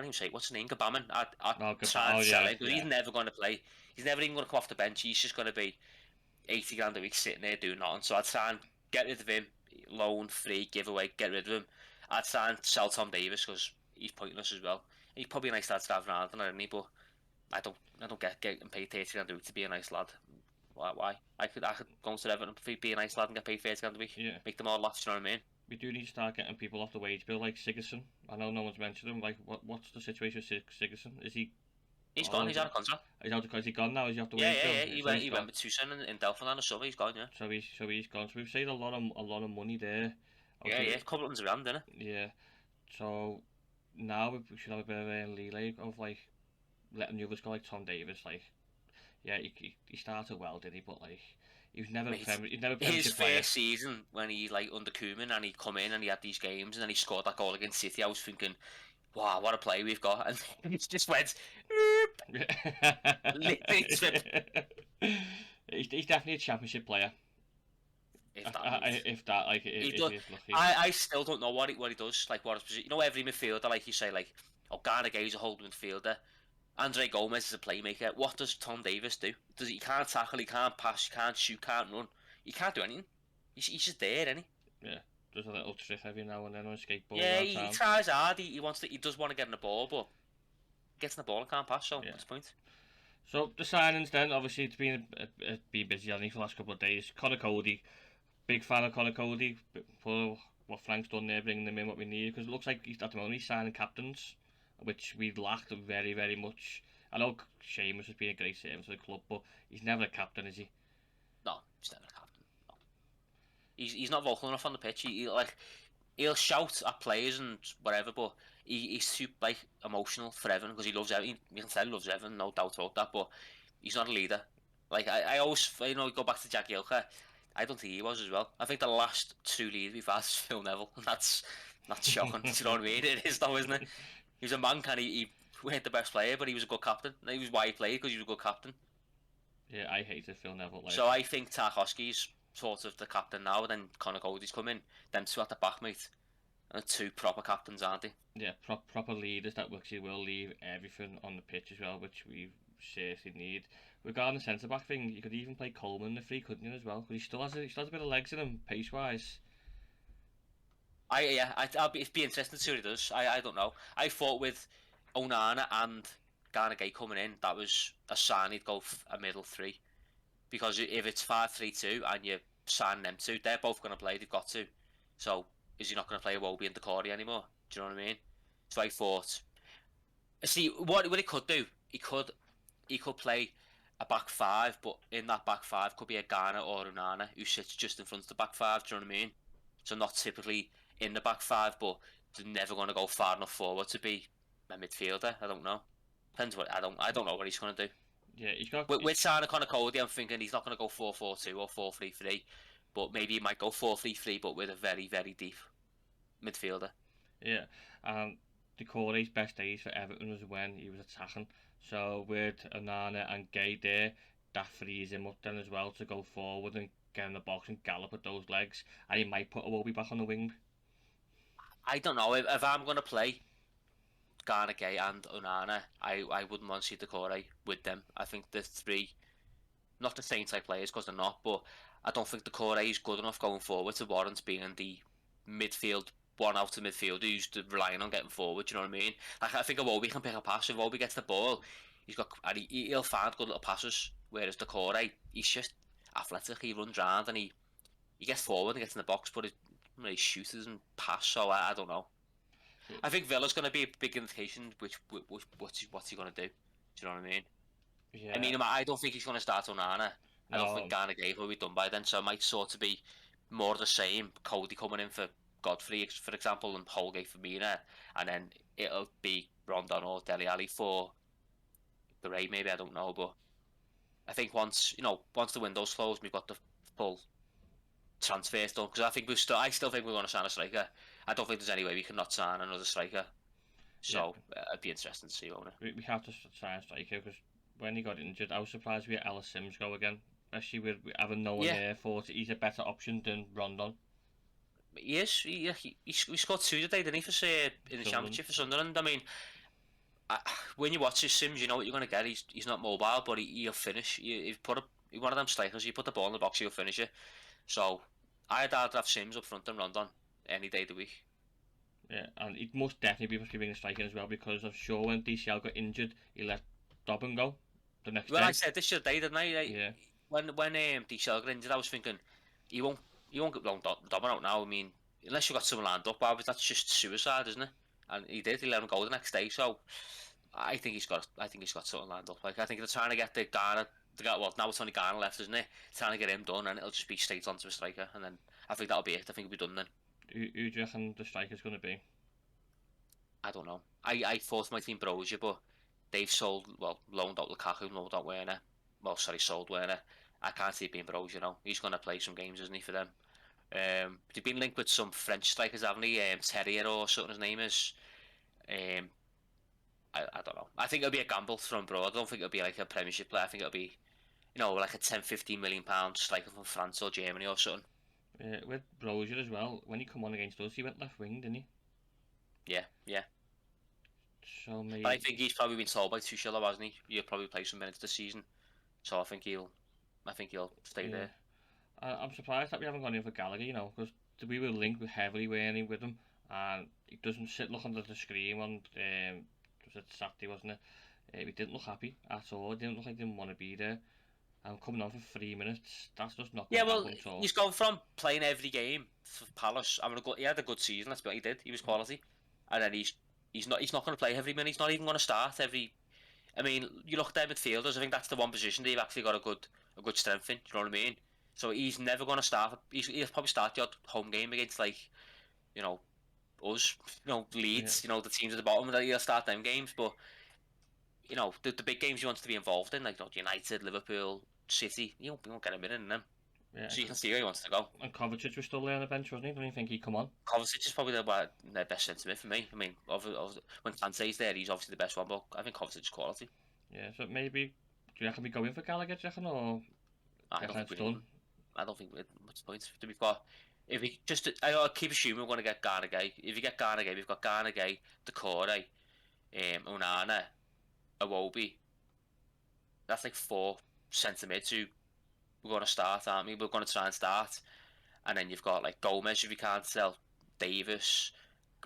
Speaker 2: do you say? What's his name? Gabaman. I'd try and sell him because he's never going to play. He's never even going to come off the bench. He's just going to be 80 grand a week sitting there doing nothing. So I'd try and get rid of him, loan, free, giveaway, get rid of him. I'd try and sell Tom Davis because he's pointless as well. He's probably a nice lad to have around, isn't he? But I don't get him paid 30 grand a week to be a nice lad. Why? I could go to Everton and be a nice lad and get paid 30 grand a week.
Speaker 1: Yeah.
Speaker 2: Make them all laugh. Do you know what I mean?
Speaker 1: we do need to start getting people off the wage bill, like Sigurdsson. I know no one's mentioned him. Like, what's the situation with Sigurdsson? Is he?
Speaker 2: He's gone. He's out of contract.
Speaker 1: He's out because he gone now. Is he off the
Speaker 2: Yeah,
Speaker 1: wage bill?
Speaker 2: yeah, yeah. He went with Tucson in Delphin in the summer. He's gone. Yeah.
Speaker 1: So he's gone. So we've saved a lot of money there.
Speaker 2: Okay. Yeah, yeah. A couple of $100, didn't it?
Speaker 1: Yeah. So now we should have a bit of a leeway of like letting the others go, like Tom Davis. Like, yeah, he started well, did he? But like, he was never
Speaker 2: his first season when he like under Koeman and he'd come in and he had these games and then he scored that goal against City. I was thinking, wow, what a play we've got, and he just went.
Speaker 1: He's definitely a championship player. If he's lucky.
Speaker 2: I still don't know what he does. Like what his position. You know, every midfielder, like you say, like Garner Gay's a holding midfielder. Andre Gomez is a playmaker. What does Tom Davis do? He can't tackle, he can't pass, he can't shoot, can't run. He can't do anything. He's just there, isn't he?
Speaker 1: Yeah, does a little trick every now and then on a skateboard.
Speaker 2: Yeah, he tries hard. He does want to get in the ball, but gets in the ball and can't pass. So what's the point?
Speaker 1: So the signings then, obviously it's been busy, I think, for the last couple of days. Onana Coady, big fan of Onana Coady for what Frank's done there, bringing them in what we need, because it looks like at the moment he's signing captains, which we lacked very, very much. I know Seamus has been a great service to the club, but he's never a captain, is he?
Speaker 2: No, he's never a captain. No. He's not vocal enough on the pitch. He'll shout at players and whatever, but he's too like emotional for Everton because he loves Everton. You can tell he loves Everton, no doubt about that. But he's not a leader. Like I always, go back to Jack Gilker. I don't think he was as well. I think the last two leaders we've had is Phil Neville, and that's shocking. Do you know what I mean? It is though, isn't it? He was a man, he weren't the best player, but he was a good captain. He was why he played, because he was a good captain.
Speaker 1: Yeah, I hated Phil Neville. Like.
Speaker 2: So I think Tarkowski's sort of the captain now, and then Onana Coady's come in. Them two at the back, mate. And two proper captains, aren't they?
Speaker 1: Yeah, proper leaders that actually will leave everything on the pitch as well, which we seriously need. Regarding the centre-back thing, you could even play Coleman in the free, couldn't you, as well? Because he still has a bit of legs in him, pace-wise.
Speaker 2: I'll be interesting to see what he does. I don't know. I thought with Onana and Garner Gay coming in, that was a sign he'd go a middle three. Because if it's 5-3-2 and you sign them two, they're both going to play, they've got to. So, is he not going to play Iwobi and Coady anymore? Do you know what I mean? So I thought... See, what he could do, he could play a back five, but in that back five could be a Garner or Onana who sits just in front of the back five, do you know what I mean? So not typically in the back five, but they're never going to go far enough forward to be a midfielder. I don't know. Depends what I don't know what he's going to do.
Speaker 1: Yeah, he's got.
Speaker 2: With signing Onana Coady, I'm thinking he's not going to go 4-4-2 or 4-3-3, but maybe he might go 4-3-3, but with a very, very deep midfielder.
Speaker 1: Yeah, the Coady's best days for Everton was when he was attacking. So with Onana and Gay there, that frees him up then as well to go forward and get in the box and gallop at those legs, and he might put Iwobi back on the wing.
Speaker 2: I don't know if I'm going to play Garner Gay and Onana, I wouldn't want to see Decore with them. I think the three, not the same type players because they're not, but I don't think Decore is good enough going forward to warrant being the midfield, one out of midfield who's relying on getting forward. Do you know what I mean? Like, I think Iwobi can pick a pass. If Iwobi gets the ball, he'll find good little passes. Whereas Decore, he's just athletic. He runs around and he gets forward and gets in the box, but he shoots and pass. So I don't know. I think Villa's going to be a big indication what's he going to do. Do you know what I mean?
Speaker 1: Yeah.
Speaker 2: I mean, I don't think he's going to start Onana. I don't think Garner Gay will be done by then, so it might sort of be more of the same. Coady coming in for Godfrey, for example, and Holgate for Mina, and then it'll be Rondon or Dele Alli for the Ray, maybe, I don't know, but I think once the window's closed, we've got the full transfers done, because I still think we're going to sign a striker. I don't think there's any way we can not sign another striker. So it'd be interesting to see, won't it?
Speaker 1: We have to sign a striker, because when he got injured, I was surprised we had Ellis Sims go again. Especially with having no one there, thought he's a better option than Rondon.
Speaker 2: He is. He scored two today, didn't he, in the Championship for Sunderland? I mean, when you watch his Sims, you know what you're going to get. He's not mobile, but he'll finish. He's one of them strikers. You put the ball in the box, he'll finish it. So I'd rather have Sims up front than Rondon any day of the week.
Speaker 1: Yeah, and he'd most definitely be being a striker as well, because I'm sure when DCL got injured, he let Dobbin go the next day.
Speaker 2: Well, I said this today, didn't I?
Speaker 1: Yeah.
Speaker 2: When DCL got injured, I was thinking he won't get Dobbin out now. I mean, unless you've got someone lined up, that's just suicide, isn't it? And he did. He let him go the next day. So I think he's got something lined up. Like I think they're trying to get the Ghana. Well, now it's only Ghana left, isn't it? Trying to get him done, and it'll just be straight onto a striker, and then I think that'll be it. I think it'll be done then.
Speaker 1: Who do you reckon the striker's going to be?
Speaker 2: I don't know. I thought my team Brozier, but they've loaned out Lukaku, loaned out Werner. Well, sorry, sold Werner. I can't see it being Brozier now. He's going to play some games, isn't he, for them? They've been linked with some French strikers, haven't he? Terrier or something his name is. I don't know. I think it'll be a gamble from abroad. I don't think it'll be like a Premiership player. I think it'll be, like a 10-15 million pound striker from France or Germany or something.
Speaker 1: With Brozier as well, when he come on against us, he went left wing, didn't he?
Speaker 2: Yeah.
Speaker 1: So maybe.
Speaker 2: But I think he's probably been told by Tuchel, hasn't he? He'll probably play some minutes this season. So I think he'll stay there.
Speaker 1: I'm surprised that we haven't gone in for Gallagher, because we were linked heavily, weren't we, with him, and he doesn't sit looking at the screen on was it Saturday, wasn't it? He didn't look happy at all. He didn't look like he didn't want to be there. And coming on for 3 minutes, that's just not going to happen at all.
Speaker 2: He's gone from playing every game for Palace. He had a good season. That's what he did. He was quality, and then he's not going to play every minute. He's not even going to start every. I mean, you look at their midfielders. I think that's the one position they've actually got a good strength in. Do you know what I mean? So he's never going to start. He'll probably start your home game against us, Leeds, the teams at the bottom. That he'll start them games, but the big games he wants to be involved in, like United, Liverpool, City, you won't get him in them. Yeah, so you can see where he wants to go.
Speaker 1: And Kovacic was still there on the bench, wasn't he? Don't you think he'd come on?
Speaker 2: Kovacic is probably their best centre mid for me. I mean, when Kante's there, he's obviously the best one, but I think Kovacic is quality.
Speaker 1: Yeah, so maybe, do you reckon we go in for Gallagher, do you reckon, or?
Speaker 2: I don't think we much points to be got. If we I keep assuming we're going to get Ghana Gay. If you get Ghana Gay, we've got Ghana Gay, Coady, Onana, Iwobi. That's like 4 centre mids who we're going to start, aren't we? We're going to try and start. And then you've got like Gomez if you can't sell, Davis,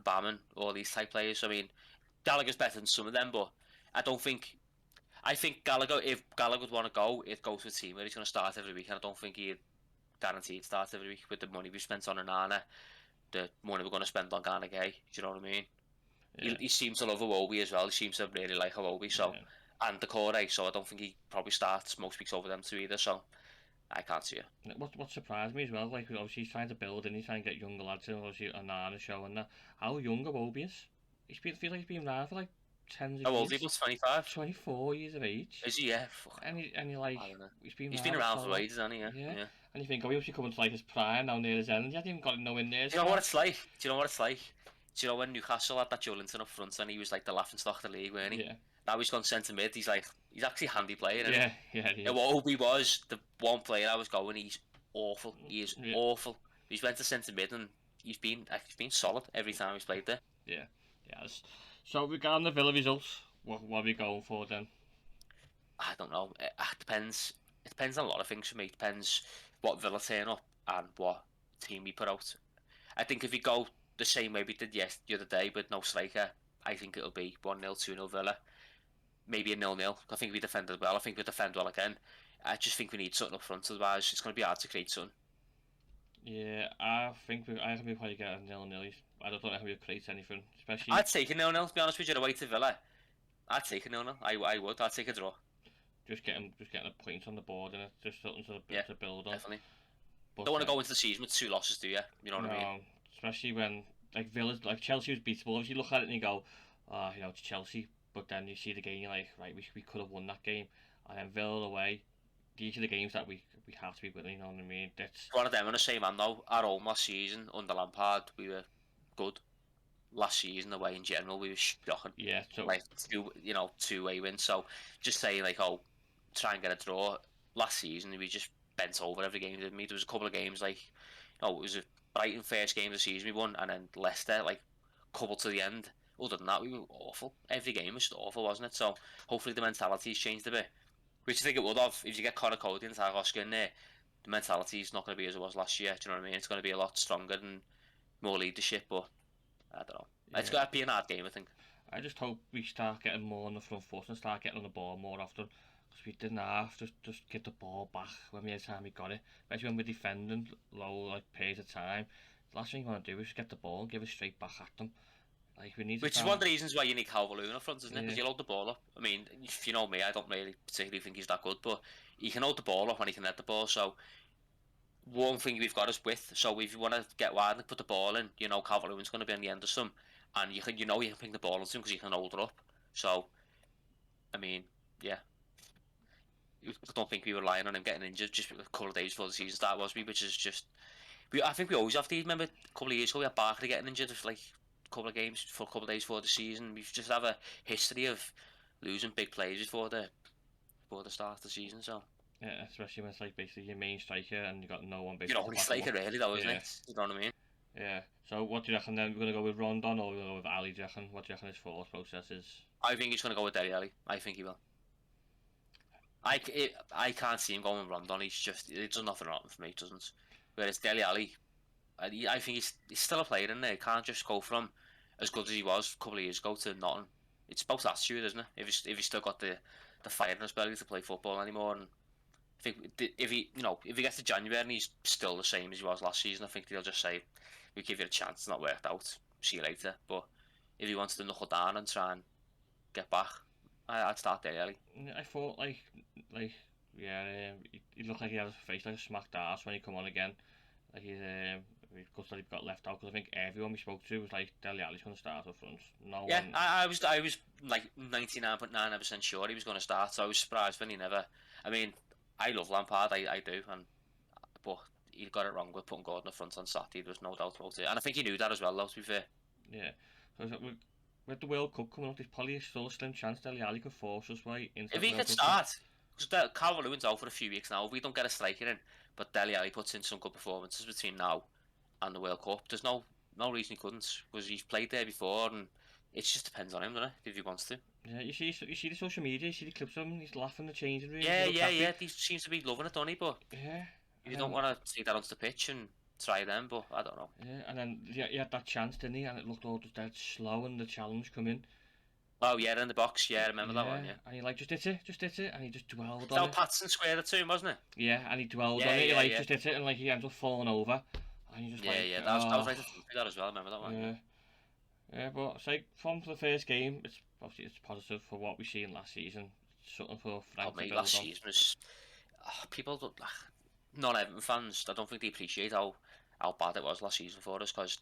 Speaker 2: Bamman, all these type players. I mean, Gallagher's better than some of them, but I think Gallagher, if Gallagher would want to go, he'd go to a team where he's going to start every week, and I don't think he'd guaranteed start every week with the money we spent on Onana, the money we're going to spend on Ghana Gay. Do you know what I mean? Yeah. He seems to love Iwobi as well. He seems to really like Iwobi, so and the Coady, so I don't think he probably starts most weeks over them two either. So I can't see it.
Speaker 1: What surprised me as well, like obviously he's trying to build and he's trying to get younger lads in. Obviously Onana showing that how young Iwobi is. I feel like he's been around for like tens of years.
Speaker 2: How old is he? 25?
Speaker 1: 24 years of age.
Speaker 2: Is he? Yeah.
Speaker 1: And he like he's been
Speaker 2: around for ages, hasn't he? Yeah.
Speaker 1: And you think, he obviously coming to like his prime now near his end. He hasn't even got no in there.
Speaker 2: Do you know what it's like? Do you know when Newcastle had that Joelinton up front and he was like the laughing stock of the league, weren't he? Yeah. Now he's gone centre mid. He's actually a handy player. Isn't he?
Speaker 1: Yeah.
Speaker 2: Iwobi was the one player I was going. He's awful. He is awful. He's went to centre mid and he's been solid every time he's played there.
Speaker 1: Yeah. Yes. So regarding the Villa results, what are we going for then?
Speaker 2: I don't know. It depends. It depends on a lot of things for me. It depends what Villa turn up and what team we put out. I think if we go the same way we did the other day with no striker, I think it'll be 1-0, 2-0 Villa. Maybe a 0-0. I think we defended well. I think we defend well again. I just think we need something up front, otherwise it's going to be hard to create something.
Speaker 1: Yeah, I think we probably get a 0-0. I don't think we'll create anything, especially.
Speaker 2: I'd take a 0-0. To be honest with you, away to Villa. I'd take a 0-0. I would. I'd take a draw.
Speaker 1: Just getting the points on the board and just something to build on.
Speaker 2: Definitely. But, don't want to go into the season with 2 losses, do you? You know what I mean?
Speaker 1: Especially when Villa's Chelsea was beatable. If you look at it and you go, it's Chelsea, but then you see the game, you're like, right, we could have won that game, and then Villa away. These are the games that we have to be winning. You know what I mean? That's
Speaker 2: one of them. On the same hand, though, at home last season under Lampard, we were good. Last season away in general, we were shocking.
Speaker 1: Yeah, so
Speaker 2: like 2-way wins. So just saying try and get a draw. Last season we just bent over every game. Didn't we? There was a couple of games it was a Brighton first game of the season we won, and then Leicester couple to the end. Other than that, we were awful. Every game was awful, wasn't it? So hopefully the mentality's changed a bit. Which I think it would have. If you get Onana Coady and Tarkowski in there, the mentality's not going to be as it was last year. Do you know what I mean? It's going to be a lot stronger and more leadership, but I don't know. Yeah. It's got to be an hard game, I think.
Speaker 1: I just hope we start getting more on the front foot and start getting on the ball more often. Because we didn't have to just get the ball back when every time we got it. Especially when we're defending low periods of time. last thing you want to do is get the ball and give it straight back at them. Like, we need to
Speaker 2: Which is one of the reasons why you need Calvert-Lewin up front, isn't it? Because you load the ball up. I mean, if you know me, I don't really particularly think he's that good, but he can hold the ball up when he can let the ball. So one thing we've got is width. So if you want to get wide and put the ball in, you know Calvert-Lewin's going to be on the end of some, and you can pick the ball into him because you can hold it up. So, I mean, yeah. I don't think we were relying on him getting injured just a couple of days before the season started, was we? Which is just, I think we always have to. Remember, a couple of years ago we had Barkley getting injured for like a couple of games for a couple of days before the season. We just have a history of losing big players before the start of the season. So
Speaker 1: yeah, especially when it's like basically your main striker and you got no one basically.
Speaker 2: you're only striker really, though, isn't it? You know what I mean?
Speaker 1: Yeah. So what do you reckon then? We're gonna go with Rondon or we're gonna go with Ali? Do you reckon? What do you reckon his thought process is?
Speaker 2: I think he's gonna go with Dele Alli. I think he will. I can't see him going with Rondon. He does nothing wrong for me. He doesn't. Whereas Dele Alli, I think he's still a player in there. He can't just go from as good as he was a couple of years ago to nothing. It's about attitude, isn't it? If he's still got the fire in his belly to play football anymore, and I think if he gets to January and he's still the same as he was last season, I think they'll just say, "We give you a chance. It's not worked out. See you later." But if he wants to knuckle down and try and get back, I'd start Dele Alli.
Speaker 1: I thought he looked like he had his face like a smacked ass when he come on again. Like he got left out because I think everyone we spoke to was like Dele Alli's going to start up front. No
Speaker 2: Yeah,
Speaker 1: one.
Speaker 2: I was like 99.9% sure he was going to start. So I was surprised when he never. I mean, I love Lampard, I do, but he got it wrong with putting Gordon up front on Saturday. There's no doubt about it, and I think he knew that as well, though. To be fair.
Speaker 1: Yeah. So with the World Cup coming up, there's probably still a slim chance Dele Alli could force us way into.
Speaker 2: If he could start, because Calvert-Lewin's out for a few weeks now. If we don't get a striker in, but Dele Alli puts in some good performances between now and the World Cup, there's no reason he couldn't, because he's played there before, and it just depends on him, doesn't it? If he wants to.
Speaker 1: Yeah, you see the social media, you see the clips of him, he's laughing the changing room.
Speaker 2: Yeah. He seems to be loving it, doesn't he? But
Speaker 1: yeah,
Speaker 2: you don't want to take that onto the pitch and try them, but I don't know.
Speaker 1: Yeah, and then he had that chance, didn't he? And it looked all just dead slow, and the challenge come in.
Speaker 2: Oh yeah, in the box. Yeah, I remember that one. Yeah.
Speaker 1: And he like just hit it, and he just dwelled
Speaker 2: on
Speaker 1: it.
Speaker 2: Patterson squared it to him, wasn't it?
Speaker 1: Yeah, and he dwelled on it. He just hit it, and like he ends up falling over. And you just
Speaker 2: that was right to think that as well. I remember that one.
Speaker 1: Yeah, but it's like from the first game, it's obviously positive for what we seen last season. It's something for Frank to build
Speaker 2: last season was people don't, non-Everton fans. I don't think they appreciate how bad it was last season for us, because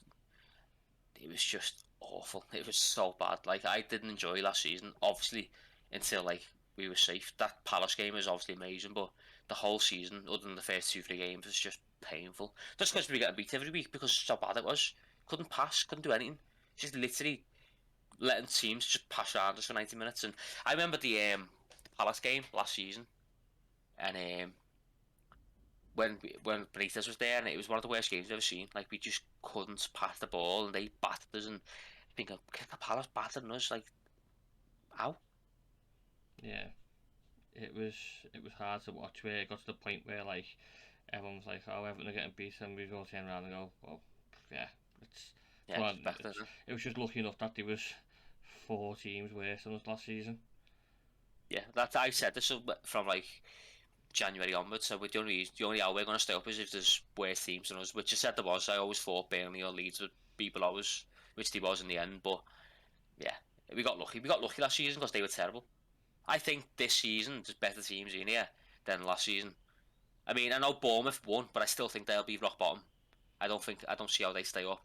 Speaker 2: it was just awful. It was so bad. Like, I didn't enjoy last season, obviously, until like we were safe. That Palace game was obviously amazing, but the whole season, other than the first 2-3 games, was just painful. Just because we get beat every week, because so bad it was. Couldn't pass, couldn't do anything. Just literally letting teams just pass around us for 90 minutes. And I remember the Palace game last season, and when Benitez was there, and it was one of the worst games I've ever seen. Like, we just couldn't pass the ball, and they battered us, and I think Palace battering us, like, how?
Speaker 1: Yeah, it was hard to watch. Where it got to the point where like everyone was like, "Oh, Everton are getting beat," and we all turn around and go, "Well, yeah, it was just lucky enough that there was 4 teams worse than us last season."
Speaker 2: Yeah, I said this from like January onwards. So the only how we're going to stay up is if there's worse teams than us, which I said there was. I always thought Burnley or Leeds would be below us, which they was in the end. But yeah, we got lucky. We got lucky last season because they were terrible. I think this season there's better teams in here than last season. I mean, I know Bournemouth won, but I still think they'll be rock bottom. I don't see how they stay up.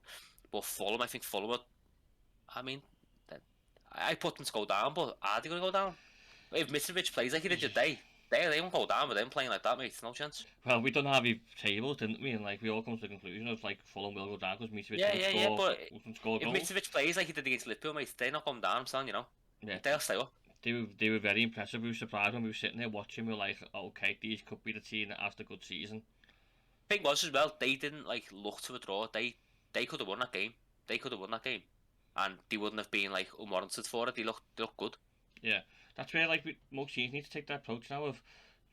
Speaker 2: But Fulham, I think Fulham would. I mean, I put them to go down, but are they going to go down? If Mitrovic plays like he did today, they won't go down with them playing like that, mate. No chance.
Speaker 1: Well, we done have a tables, didn't we? And like we all come to the conclusion of like Fulham will go down because Mitrovic
Speaker 2: will
Speaker 1: score
Speaker 2: if Mitrovic plays like he did against Liverpool, mate, they're not going down. I'm telling you,
Speaker 1: Yeah.
Speaker 2: They'll stay up.
Speaker 1: They were very impressive. We were surprised when we were sitting there watching. We were like, okay, these could be the team that has the good season.
Speaker 2: Thing was as well, they didn't like look to a draw. They could have won that game. And they wouldn't have been like unwarranted for it. They looked good.
Speaker 1: Yeah, that's where like most teams need to take that approach now of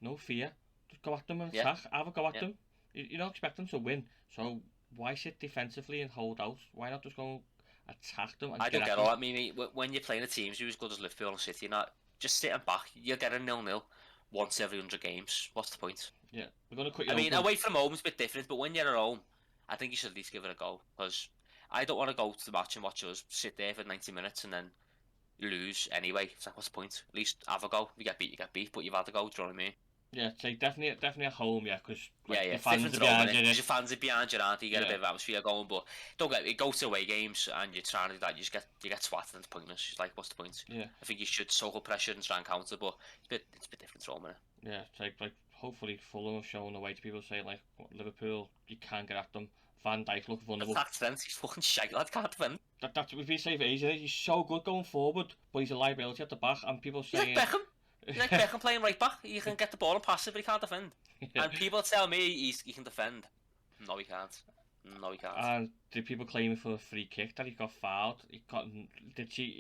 Speaker 1: no fear. Just go at them and attack. Have a go at them. You don't expect them to win, so why sit defensively and hold out? Why not just go attack them? And
Speaker 2: I don't get all that. Mate. When you're playing a teams who as good as Liverpool and City, not just sitting back, you're getting 0-0 once every 100 games. What's the point?
Speaker 1: Yeah, we're gonna cut.
Speaker 2: I mean, away from home is a bit different, but when you're at home I think you should at least give it a go, because I don't want to go to the match and watch us sit there for 90 minutes and then lose anyway. It's like, what's the point? At least have a go. If you get beat, you get beat, but you've had a go. Do you know what I mean?
Speaker 1: Yeah, it's like definitely at home, yeah, because
Speaker 2: Yeah,
Speaker 1: like
Speaker 2: yeah,
Speaker 1: the
Speaker 2: it's
Speaker 1: fans
Speaker 2: different
Speaker 1: are
Speaker 2: at home,
Speaker 1: behind
Speaker 2: innit?
Speaker 1: you.
Speaker 2: Because your fans are behind you, aren't you? You get a
Speaker 1: Yeah,
Speaker 2: bit of atmosphere going, but don't get me. Go to away games and you're trying to do that, you get swatted and it's pointless. It's like, what's the point?
Speaker 1: yeah,
Speaker 2: I think you should soak up pressure and try and counter, but it's a bit different at home, innit?
Speaker 1: yeah. It's like hopefully Fulham have shown the way to people saying like Liverpool, you can't get at them. Van Dijk look vulnerable.
Speaker 2: Attack strength, he's fucking shite, lad, can't defend.
Speaker 1: That's what we've been saying for ages. He's so good going forward, but he's a liability at the back, and people
Speaker 2: He's like
Speaker 1: saying.
Speaker 2: Beckham. He's like Beckham playing right back. You can get the ball and pass it, but he can't defend.
Speaker 1: Yeah.
Speaker 2: And people tell me he can defend. No, he can't. No, he can't.
Speaker 1: And the people claiming for a free kick that he got fouled. He's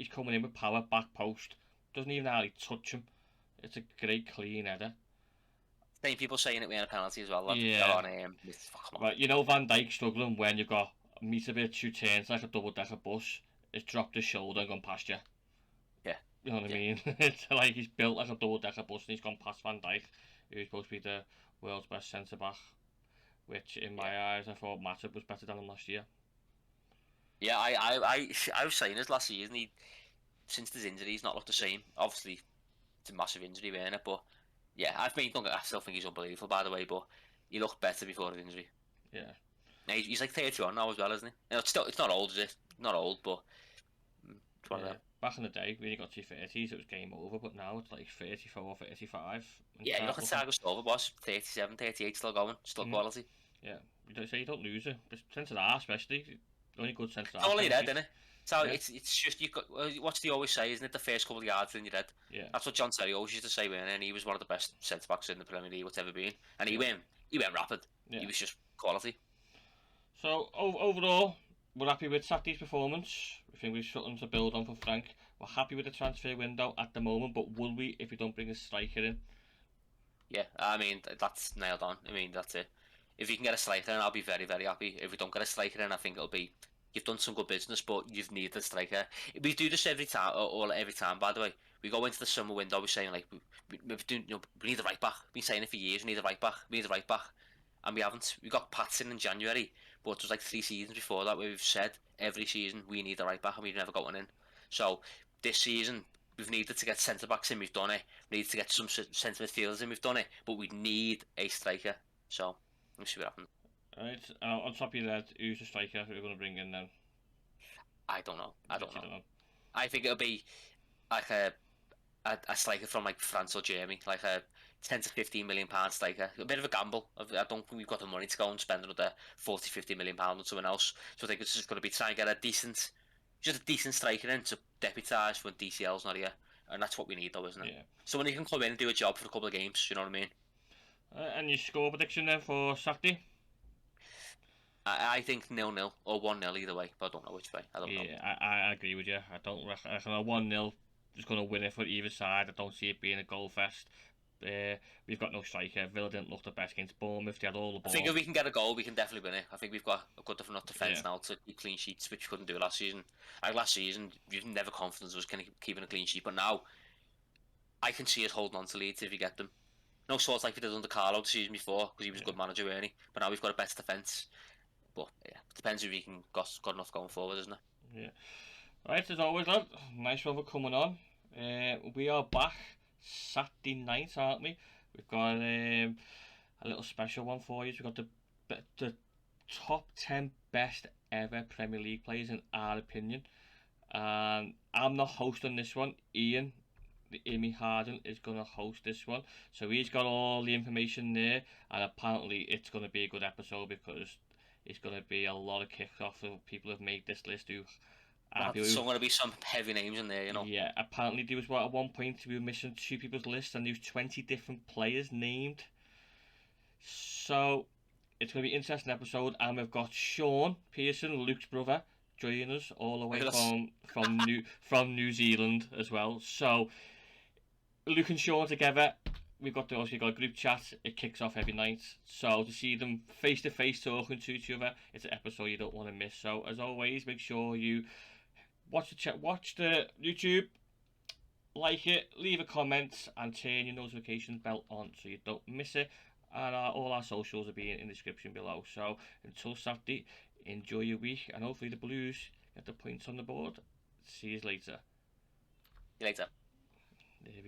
Speaker 1: coming in with power, back post. Doesn't even hardly touch him. It's a great clean header.
Speaker 2: Same people saying it with a penalty as well. Lad.
Speaker 1: Yeah.
Speaker 2: On, come on.
Speaker 1: But you know Van Dijk struggling when you've got a metre bit, 2 turns like a double-decker bus. It's dropped his shoulder and gone past you.
Speaker 2: Yeah.
Speaker 1: You know what I mean? It's like he's built like a double-decker bus and he's gone past Van Dijk, who's supposed to be the world's best centre-back. Which, in my eyes, I thought Matip was better than him last year.
Speaker 2: Yeah, I was saying this last season. Since his injury, he's not looked the same. Obviously, it's a massive injury, wasn't it? But yeah, I still think he's unbelievable, by the way. But he looked better before his injury.
Speaker 1: Yeah.
Speaker 2: Now, he's like 31 now as well, isn't he? You know, it's not old, is it? Not old, but it's one of them.
Speaker 1: Back in the day, when you got to your 30s, it was game over. But now it's like 34, 35.
Speaker 2: Yeah, look at Thiago Silva, boss. 37, 38, still going, still quality.
Speaker 1: Yeah, you don't lose it. Centre half, especially, only good centre half.
Speaker 2: It's only red, isn't it? So yeah. It's just you got what do you always say, isn't it? The first couple of yards in your head.
Speaker 1: Yeah.
Speaker 2: That's what John Terry always used to say, and he was one of the best centre backs in the Premier League what's ever been, and he went rapid. Yeah. He was just quality.
Speaker 1: So overall, we're happy with Saturday's performance. We think we've something to build on for Frank. We're happy with the transfer window at the moment, but will we if we don't bring a striker in?
Speaker 2: Yeah, I mean that's nailed on. I mean that's it. If you can get a striker in, I'll be very, very happy. If we don't get a striker in, I think it'll be you've done some good business, but you've needed a striker. We do this every time, or every time. By the way, we go into the summer window. We're saying like we need a right back. We've been saying it for years. We need a right back. We need a right back, and we haven't. We got Patson in January, but it was like 3 seasons before that where we've said every season we need a right back, and we've never got one in. So this season we've needed to get centre backs in. We've done it. We need to get some centre midfielders in. We've done it, but we need a striker. So let's see what happens.
Speaker 1: Alright, on top of your head, who's the striker we're going to bring in then?
Speaker 2: I don't know. I think it'll be like a striker from like France or Germany, like a 10 to 15 million pound striker. A bit of a gamble. I don't think we've got the money to go and spend another 40, 50 million pound on someone else. So I think it's just going to be trying to get a decent striker in to deputise when DCL's not here. And that's what we need though, isn't it? Yeah. Someone who can come in and do a job for a couple of games, you know what I mean?
Speaker 1: And your score prediction then for Saturday?
Speaker 2: I think 0-0 or 1-0 either way, but I don't know which way. I don't know.
Speaker 1: Yeah, I agree with you. I don't reckon a 1-0 is going to win it for either side. I don't see it being a goal fest. We've got no striker. Villa didn't look the best against Bournemouth. They had all the ball.
Speaker 2: I think if we can get a goal, we can definitely win it. I think we've got a good enough defence now to keep clean sheets, which we couldn't do last season. Like last season, you've never confidence was kind of keeping a clean sheet, but now I can see us holding on to leads if you get them. No sort of like we did under Carlo the season before, because he was a good manager, weren't he? But now we've got a better defence. But yeah, it depends if we can got enough going forward, isn't it?
Speaker 1: Yeah. Right, as always, lad. Nice one for coming on. We are back Saturday night, aren't we? We've got a little special one for you. We've got the top 10 best ever Premier League players in our opinion. I'm not hosting this one. Ian, Amy Harden, is going to host this one. So he's got all the information there, and apparently it's going to be a good episode because it's going to be a lot of kick-off of people who've made this list who...
Speaker 2: There's going to be some heavy names in there, you know.
Speaker 1: Yeah, apparently there was at one point we were missing 2 people's list and there was 20 different players named. So it's going to be an interesting episode, and we've got Sean Pearson, Luke's brother, joining us all the way from New Zealand as well. So Luke and Sean together. We've got a group chat. It kicks off every night. So to see them face to face talking to each other, it's an episode you don't want to miss. So as always, make sure you watch the YouTube, like it, leave a comment, and turn your notification bell on so you don't miss it. and all our socials will be in the description below. So until Saturday, enjoy your week, and hopefully the Blues get the points on the board. See you later.
Speaker 2: See you later.